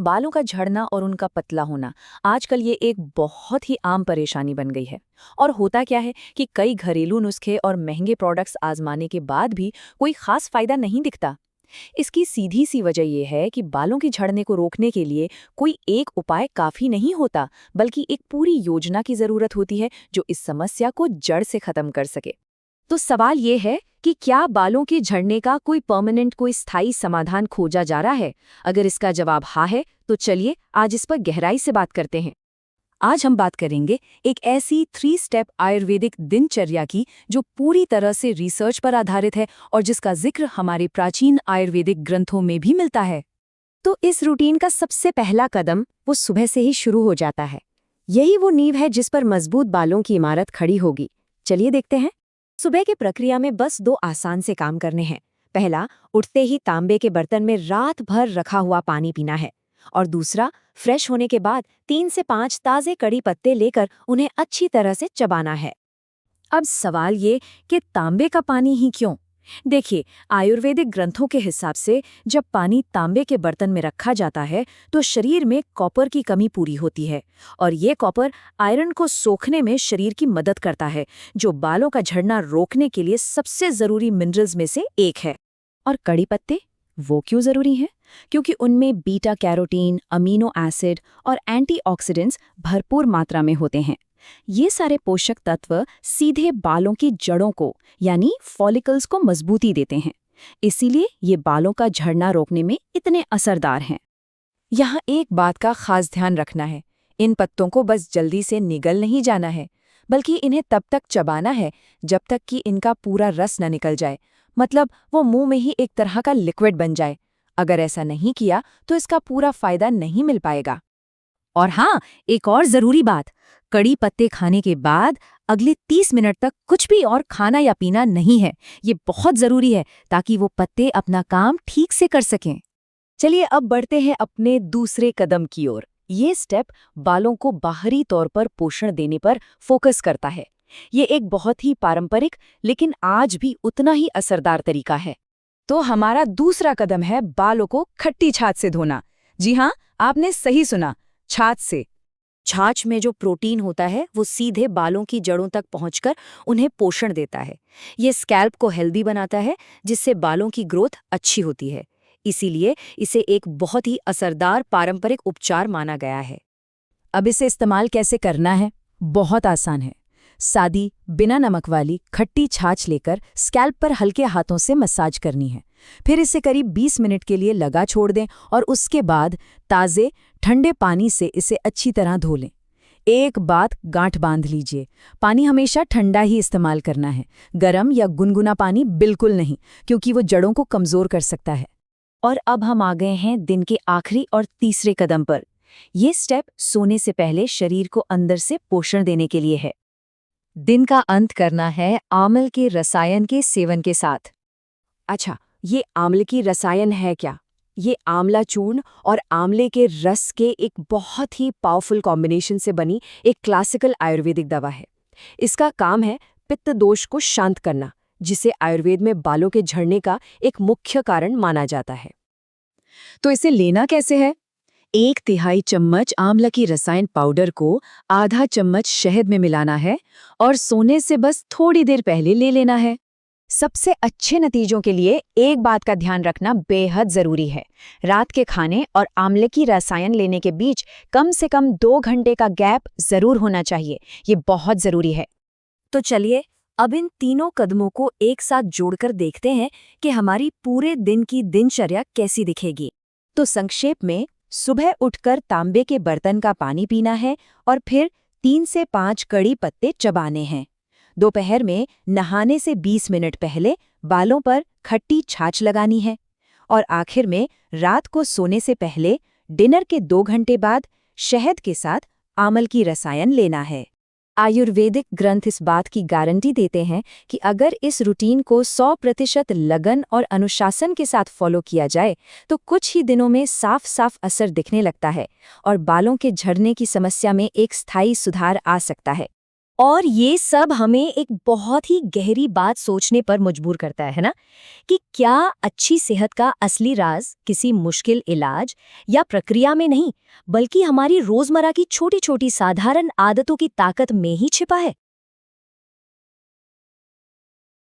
बालों का झड़ना और उनका पतला होना आजकल ये एक बहुत ही आम परेशानी बन गई है। और होता क्या है कि कई घरेलू नुस्खे और महंगे प्रोडक्ट्स आजमाने के बाद भी कोई खास फायदा नहीं दिखता। इसकी सीधी सी वजह यह है कि बालों के झड़ने को रोकने के लिए कोई एक उपाय काफी नहीं होता, बल्कि एक पूरी योजना की जरूरत होती है जो इस समस्या को जड़ से खत्म कर सके। तो सवाल ये है कि क्या बालों के झड़ने का कोई स्थायी समाधान खोजा जा रहा है? अगर इसका जवाब हाँ है तो चलिए आज इस पर गहराई से बात करते हैं। आज हम बात करेंगे एक ऐसी 3 स्टेप आयुर्वेदिक दिनचर्या की जो पूरी तरह से रिसर्च पर आधारित है और जिसका जिक्र हमारे प्राचीन आयुर्वेदिक ग्रंथों में भी मिलता है। तो इस रूटीन का सबसे पहला कदम वो सुबह से ही शुरू हो जाता है। यही वो नींव है जिस पर मजबूत बालों की इमारत खड़ी होगी। चलिए देखते हैं। सुबह की प्रक्रिया में बस 2 आसान से काम करने हैं। पहला, उठते ही तांबे के बर्तन में रात भर रखा हुआ पानी पीना है। और दूसरा, फ्रेश होने के बाद 3 से 5 ताज़े कड़ी पत्ते लेकर उन्हें अच्छी तरह से चबाना है। अब सवाल ये कि तांबे का पानी ही क्यों? देखिए, आयुर्वेदिक ग्रंथों के हिसाब से जब पानी तांबे के बर्तन में रखा जाता है तो शरीर में कॉपर की कमी पूरी होती है और ये कॉपर आयरन को सोखने में शरीर की मदद करता है, जो बालों का झड़ना रोकने के लिए सबसे जरूरी मिनरल्स में से एक है। और कड़ी पत्ते वो क्यों जरूरी हैं? क्योंकि उनमें बीटा कैरोटीन, अमीनो एसिड और एंटीऑक्सीडेंट्स भरपूर मात्रा में होते हैं। ये सारे पोषक तत्व सीधे बालों की जड़ों को यानी फॉलिकल्स को मजबूती देते हैं। इसीलिए ये बालों का झड़ना रोकने में इतने असरदार हैं। यहाँ एक बात का खास ध्यान रखना है, इन पत्तों को बस जल्दी से निगल नहीं जाना है, बल्कि इन्हें तब तक चबाना है जब तक कि इनका पूरा रस न निकल जाए, मतलब वो मुंह में ही एक तरह का लिक्विड बन जाए। अगर ऐसा नहीं किया तो इसका पूरा फायदा नहीं मिल पाएगा। और हाँ, एक और जरूरी बात, कड़ी पत्ते खाने के बाद अगले 30 मिनट तक कुछ भी और खाना या पीना नहीं है। ये बहुत जरूरी है ताकि वो पत्ते अपना काम ठीक से कर सकें। चलिए अब बढ़ते हैं अपने दूसरे कदम की ओर। ये स्टेप बालों को बाहरी तौर पर पोषण देने पर फोकस करता है। ये एक बहुत ही पारंपरिक लेकिन आज भी उतना ही असरदार तरीका है। तो हमारा दूसरा कदम है बालों को खट्टी छाछ से धोना। जी हाँ, आपने सही सुना, छाछ से। छाछ में जो प्रोटीन होता है वो सीधे बालों की जड़ों तक पहुंचकर उन्हें पोषण देता है। ये स्कैल्प को हेल्दी बनाता है, जिससे बालों की ग्रोथ अच्छी होती है। इसीलिए इसे एक बहुत ही असरदार पारंपरिक उपचार माना गया है। अब इसे इस्तेमाल कैसे करना है? बहुत आसान है। सादी बिना नमक वाली खट्टी छाछ लेकर स्कैल्प पर हल्के हाथों से मसाज करनी है। फिर इसे करीब 20 मिनट के लिए लगा छोड़ दें और उसके बाद ताज़े ठंडे पानी से इसे अच्छी तरह धो लें। एक बात गांठ बांध लीजिए, पानी हमेशा ठंडा ही इस्तेमाल करना है, गरम या गुनगुना पानी बिल्कुल नहीं, क्योंकि वो जड़ों को कमज़ोर कर सकता है। और अब हम आ गए हैं दिन के आखिरी और तीसरे कदम पर। ये स्टेप सोने से पहले शरीर को अंदर से पोषण देने के लिए है। दिन का अंत करना है आंवले के रसायन के सेवन के साथ। अच्छा, ये आंवले की रसायन है क्या? ये आंवला चूर्ण और आंवले के रस के एक बहुत ही पावरफुल कॉम्बिनेशन से बनी एक क्लासिकल आयुर्वेदिक दवा है। इसका काम है पित्त दोष को शांत करना, जिसे आयुर्वेद में बालों के झड़ने का एक मुख्य कारण माना जाता है। तो इसे लेना कैसे है? 1/3 चम्मच आंवला की रसायन पाउडर को आधा चम्मच शहद में मिलाना है और सोने से बस थोड़ी देर पहले ले लेना है। सबसे अच्छे नतीजों के लिए एक बात का ध्यान रखना बेहद जरूरी है। रात के खाने और आंवले की रसायन लेने के बीच कम से कम 2 घंटे का गैप जरूर होना चाहिए। ये बहुत जरूरी है। तो चलिए अब इन तीनों कदमों को एक साथ जोड़कर देखते हैं कि हमारी पूरे दिन की दिनचर्या कैसी दिखेगी। तो संक्षेप में, सुबह उठकर तांबे के बर्तन का पानी पीना है और फिर 3 से 5 कड़ी पत्ते चबाने हैं। दोपहर में नहाने से 20 मिनट पहले बालों पर खट्टी छाछ लगानी है और आखिर में रात को सोने से पहले डिनर के 2 घंटे बाद शहद के साथ आंवले की रसायन लेना है। आयुर्वेदिक ग्रंथ इस बात की गारंटी देते हैं कि अगर इस रूटीन को 100% लगन और अनुशासन के साथ फॉलो किया जाए तो कुछ ही दिनों में साफ साफ असर दिखने लगता है और बालों के झड़ने की समस्या में एक स्थायी सुधार आ सकता है। और ये सब हमें एक बहुत ही गहरी बात सोचने पर मजबूर करता है ना, कि क्या अच्छी सेहत का असली राज किसी मुश्किल इलाज या प्रक्रिया में नहीं, बल्कि हमारी रोजमर्रा की छोटी छोटी साधारण आदतों की ताकत में ही छिपा है।